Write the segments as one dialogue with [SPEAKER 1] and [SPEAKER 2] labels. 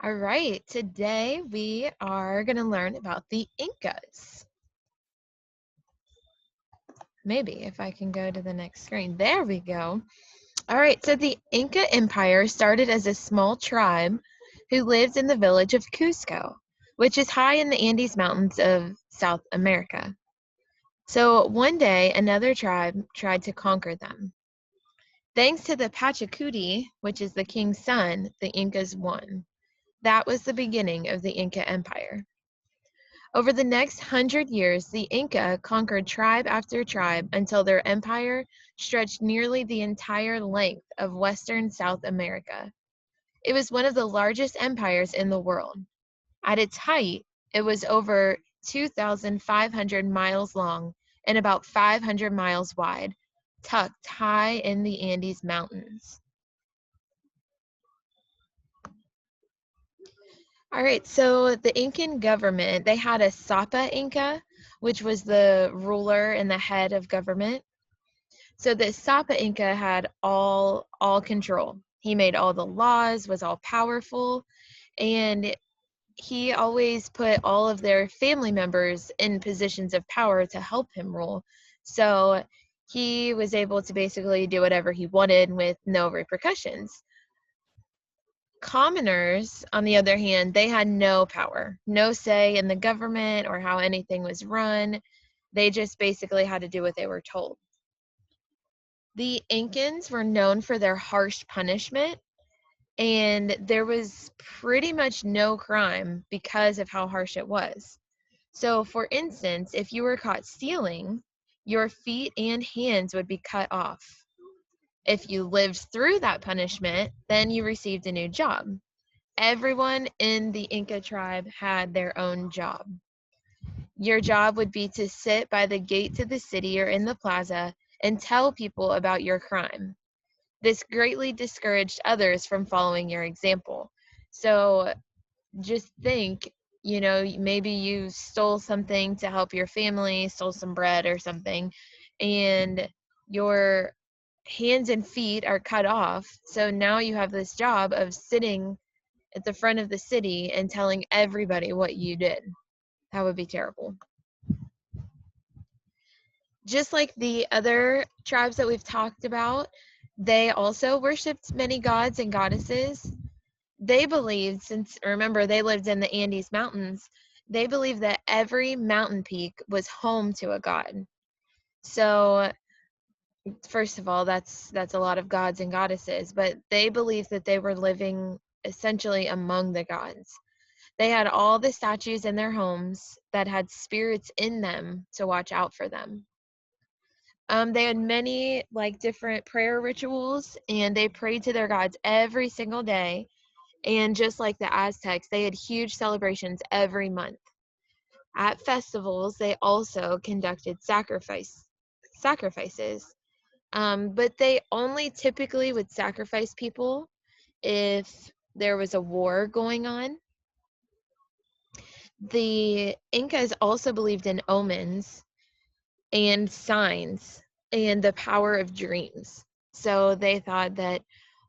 [SPEAKER 1] All right, today we are going to learn about the Incas. Maybe if I can go to the next screen. There we go. All right, so the Inca Empire started as a small tribe who lived in the village of Cusco, which is high in the Andes Mountains of South America. So one day, another tribe tried to conquer them. Thanks to the Pachacuti, which is the king's son, the Incas won. That was the beginning of the Inca Empire. Over the next 100 years, the Inca conquered tribe after tribe until their empire stretched nearly the entire length of western South America. It was one of the largest empires in the world. At its height, it was over 2,500 miles long and about 500 miles wide, tucked high in the Andes Mountains. All right, so the Incan government, they had a Sapa Inca, which was the ruler and the head of government. So the Sapa Inca had all control. He made all the laws, was all powerful, and he always put all of their family members in positions of power to help him rule. So he was able to basically do whatever he wanted with no repercussions. Commoners, on the other hand, they had no power, no say in the government or how anything was run. They just basically had to do what they were told. The Incans were known for their harsh punishment, and there was pretty much no crime because of how harsh it was. So, for instance, if you were caught stealing, your feet and hands would be cut off. If you lived through that punishment, then you received a new job. Everyone in the Inca tribe had their own job. Your job would be to sit by the gate to the city or in the plaza and tell people about your crime. This greatly discouraged others from following your example. So just think, maybe you stole something to help your family, stole some bread or something, and your hands and feet are cut off. So now you have this job of sitting at the front of the city and telling everybody what you did. That would be terrible. Just like the other tribes that we've talked about, they also worshiped many gods and goddesses. They believed, since remember they lived in the Andes Mountains, they believed that every mountain peak was home to a god. So first of all, that's a lot of gods and goddesses, but they believed that they were living essentially among the gods. They had all the statues in their homes that had spirits in them to watch out for them. They had many like different prayer rituals, and they prayed to their gods every single day. And just like the Aztecs, they had huge celebrations every month. At festivals, they also conducted sacrifices, but they only typically would sacrifice people if there was a war going on. The Incas also believed in omens and signs and the power of dreams. So they thought that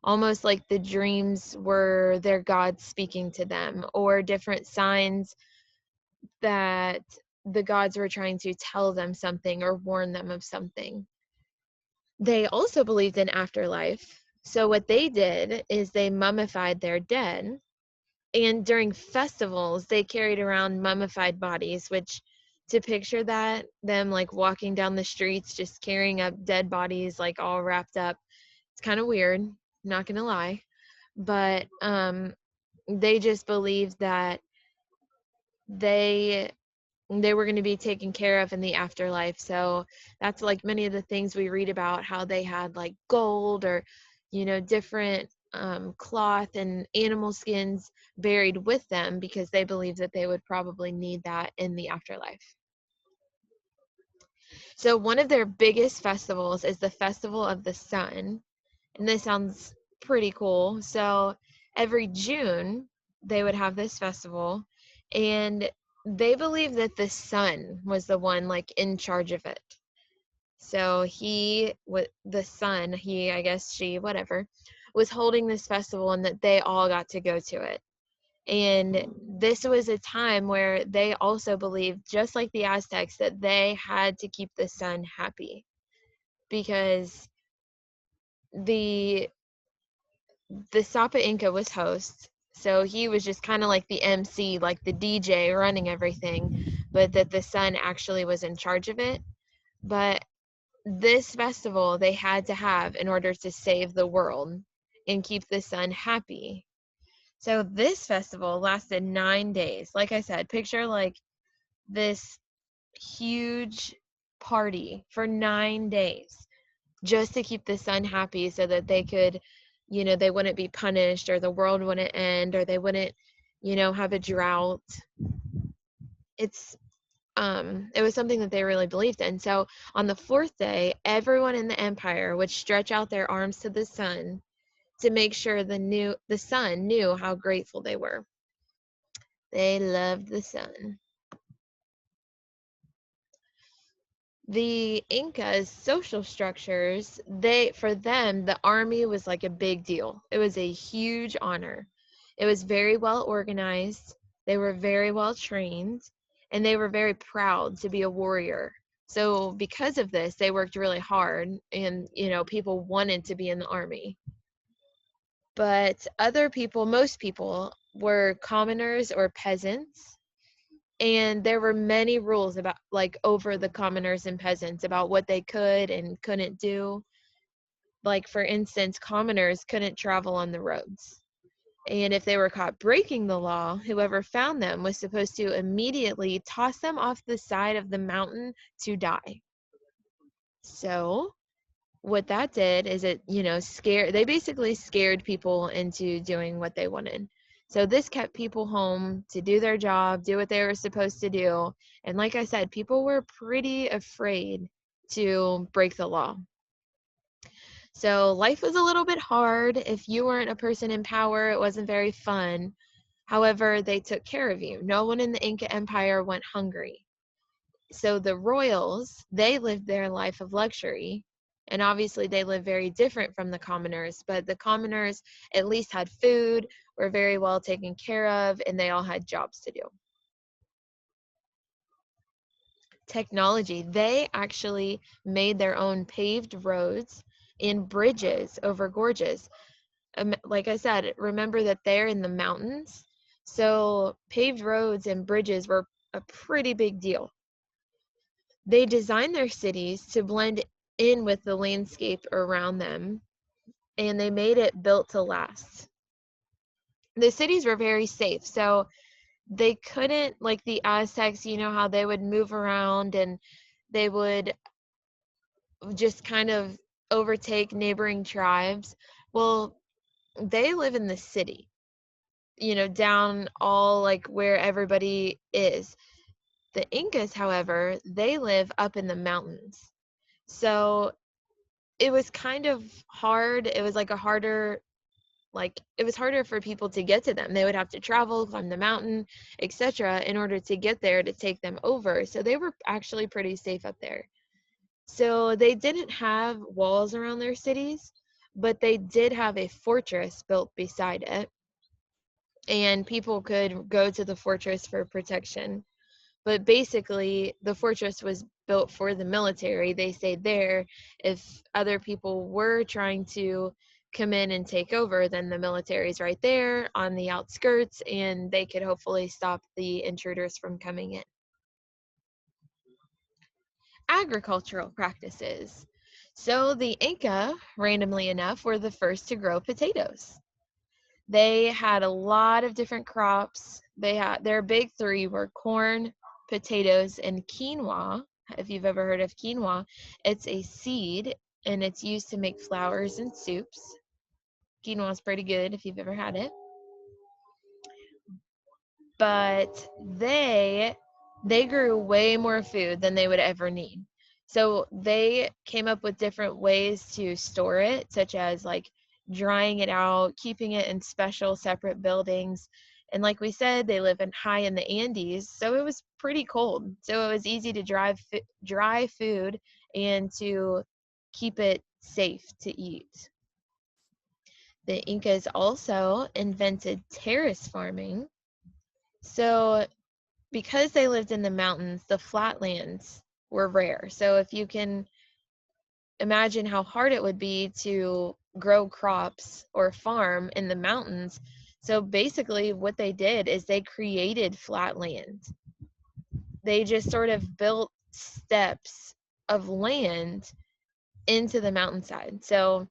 [SPEAKER 1] almost like the dreams were their gods speaking to them, or different signs that the gods were trying to tell them something or warn them of something. They also believed in afterlife. So what they did is they mummified their dead, and during festivals they carried around mummified bodies, which, to picture that, them like walking down the streets just carrying up dead bodies like all wrapped up, it's kind of weird, not gonna lie. But they just believed that they they were going to be taken care of in the afterlife. So that's like many of the things we read about, how they had like gold or different cloth and animal skins buried with them, because they believed that they would probably need that in the afterlife. So one of their biggest festivals is the Festival of the Sun, and this sounds pretty cool. So every June they would have this festival, and they believe that the sun was the one like in charge of it. So the sun, he, I guess she, whatever, was holding this festival, and that they all got to go to it. And this was a time where they also believed, just like the Aztecs, that they had to keep the sun happy, because the Sapa Inca was host, so he was just kind of like the MC, like the DJ running everything, but that the sun actually was in charge of it. But this festival they had to have in order to save the world and keep the sun happy. So this festival lasted 9 days. Like I said, picture like this huge party for 9 days just to keep the sun happy so that they could, they wouldn't be punished, or the world wouldn't end, or they wouldn't, have a drought. It's it was something that they really believed in. So on the fourth day, everyone in the empire would stretch out their arms to the sun to make sure the sun knew how grateful they were. They loved the sun. The Incas' social structures, for them, the army was like a big deal. It was a huge honor. It was very well organized. They were very well trained, and they were very proud to be a warrior. So because of this, they worked really hard, and people wanted to be in the army. But other people, most people, were commoners or peasants, and there were many rules about, like, over the commoners and peasants about what they could and couldn't do. Like, for instance, commoners couldn't travel on the roads, and if they were caught breaking the law, whoever found them was supposed to immediately toss them off the side of the mountain to die. So what that did is it, they basically scared people into doing what they wanted. So this kept people home to do their job, do what they were supposed to do. And like I said, people were pretty afraid to break the law. So life was a little bit hard. If you weren't a person in power, it wasn't very fun. However, they took care of you. No one in the Inca Empire went hungry. So the royals, they lived their life of luxury, and obviously they lived very different from the commoners, but the commoners at least had food, were very well taken care of, and they all had jobs to do. Technology, they actually made their own paved roads and bridges over gorges. Like I said, remember that they're in the mountains, so paved roads and bridges were a pretty big deal. They designed their cities to blend in with the landscape around them, and they made it built to last. The cities were very safe, so they couldn't, like the Aztecs, how they would move around and they would just kind of overtake neighboring tribes. Well, they live in the city, down all like where everybody is. The Incas, however, they live up in the mountains. So it was kind of hard. It was like it was harder for people to get to them. They would have to travel, climb the mountain, etc., in order to get there to take them over. So they were actually pretty safe up there. So they didn't have walls around their cities, but they did have a fortress built beside it, and people could go to the fortress for protection. But basically, the fortress was built for the military. They stayed there. If other people were trying to come in and take over, then the military's right there on the outskirts, and they could hopefully stop the intruders from coming in. Agricultural practices. So the Inca, randomly enough, were the first to grow potatoes. They had a lot of different crops. Their big three were corn, potatoes, and quinoa. If you've ever heard of quinoa, it's a seed and it's used to make flours and soups. Quinoa is pretty good if you've ever had it. But they grew way more food than they would ever need. So they came up with different ways to store it, such as like drying it out, keeping it in special separate buildings. And like we said, they live high in the Andes, so it was pretty cold. So it was easy to dry food and to keep it safe to eat. The Incas also invented terrace farming, So because they lived in the mountains, the flatlands were rare. So if you can imagine how hard it would be to grow crops or farm in the mountains. So basically, what they did is they created flat land. They just sort of built steps of land into the mountainside. So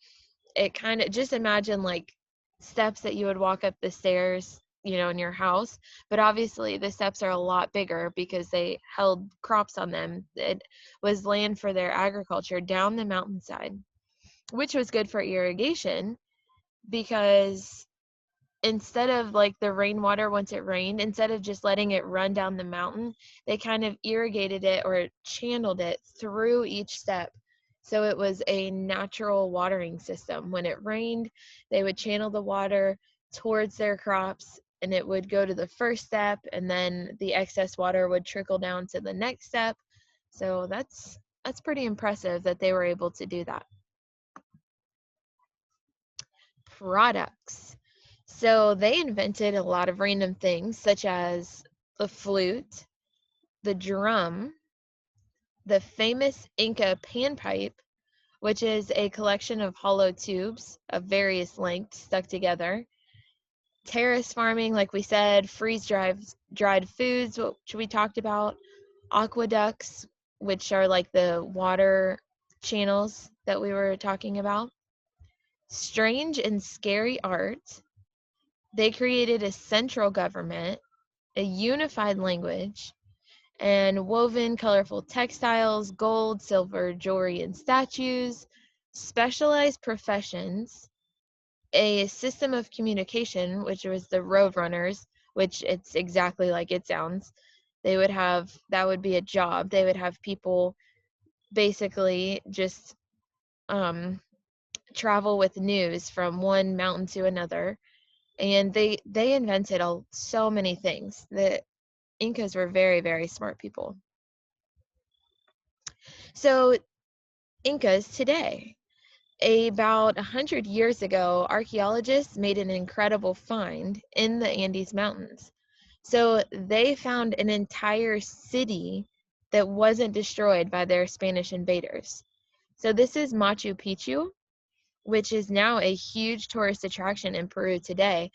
[SPEAKER 1] it kind of, just imagine like steps that you would walk up the stairs, in your house, but obviously the steps are a lot bigger because they held crops on them. It was land for their agriculture down the mountainside, which was good for irrigation because instead of like the rainwater, once it rained, instead of just letting it run down the mountain, they kind of irrigated it or channeled it through each step. So it was a natural watering system. When it rained, they would channel the water towards their crops and it would go to the first step, and then the excess water would trickle down to the next step. So that's pretty impressive that they were able to do that. Products. So they invented a lot of random things, such as the flute, the drum, the famous Inca panpipe, which is a collection of hollow tubes of various lengths stuck together, terrace farming, like we said, dried foods, which we talked about, aqueducts, which are like the water channels that we were talking about, strange and scary art. They created a central government, a unified language, and woven colorful textiles, gold, silver, jewelry, and statues, specialized professions, a system of communication, which was the road runners, which it's exactly like it sounds. They would have, that would be a job. They would have people basically just travel with news from one mountain to another. And they invented so many things. The Incas were very, very smart people. So Incas today. About 100 years ago, archaeologists made an incredible find in the Andes Mountains. So they found an entire city that wasn't destroyed by their Spanish invaders. So this is Machu Picchu, which is now a huge tourist attraction in Peru today.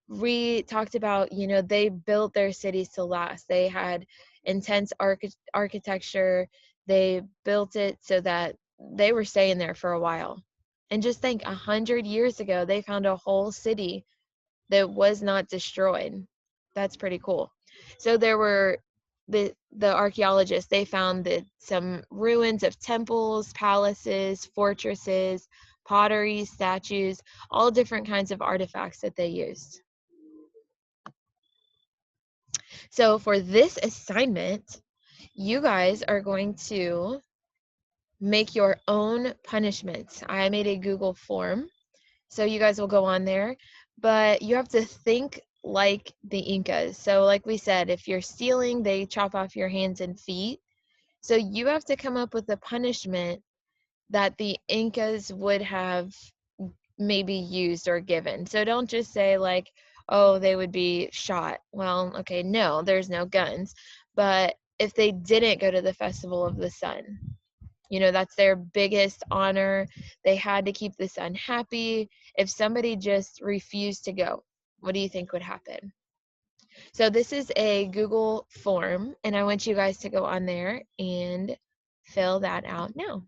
[SPEAKER 1] We talked about, they built their cities to last. They had intense architecture. They built it so that they were staying there for a while. And just think, 100 years ago, they found a whole city that was not destroyed. That's pretty cool. So there were the archaeologists, they found that some ruins of temples, palaces, fortresses, pottery, statues, all different kinds of artifacts that they used. So for this assignment, you guys are going to make your own punishments. I made a Google form, so you guys will go on there, but you have to think like the Incas. So like we said, if you're stealing, they chop off your hands and feet. So you have to come up with a punishment that the Incas would have maybe used or given. So don't just say like, oh, they would be shot. Well, okay, no, there's no guns. But if they didn't go to the Festival of the Sun, that's their biggest honor. They had to keep the sun happy. If somebody just refused to go, what do you think would happen? So this is a Google form, and I want you guys to go on there and fill that out now.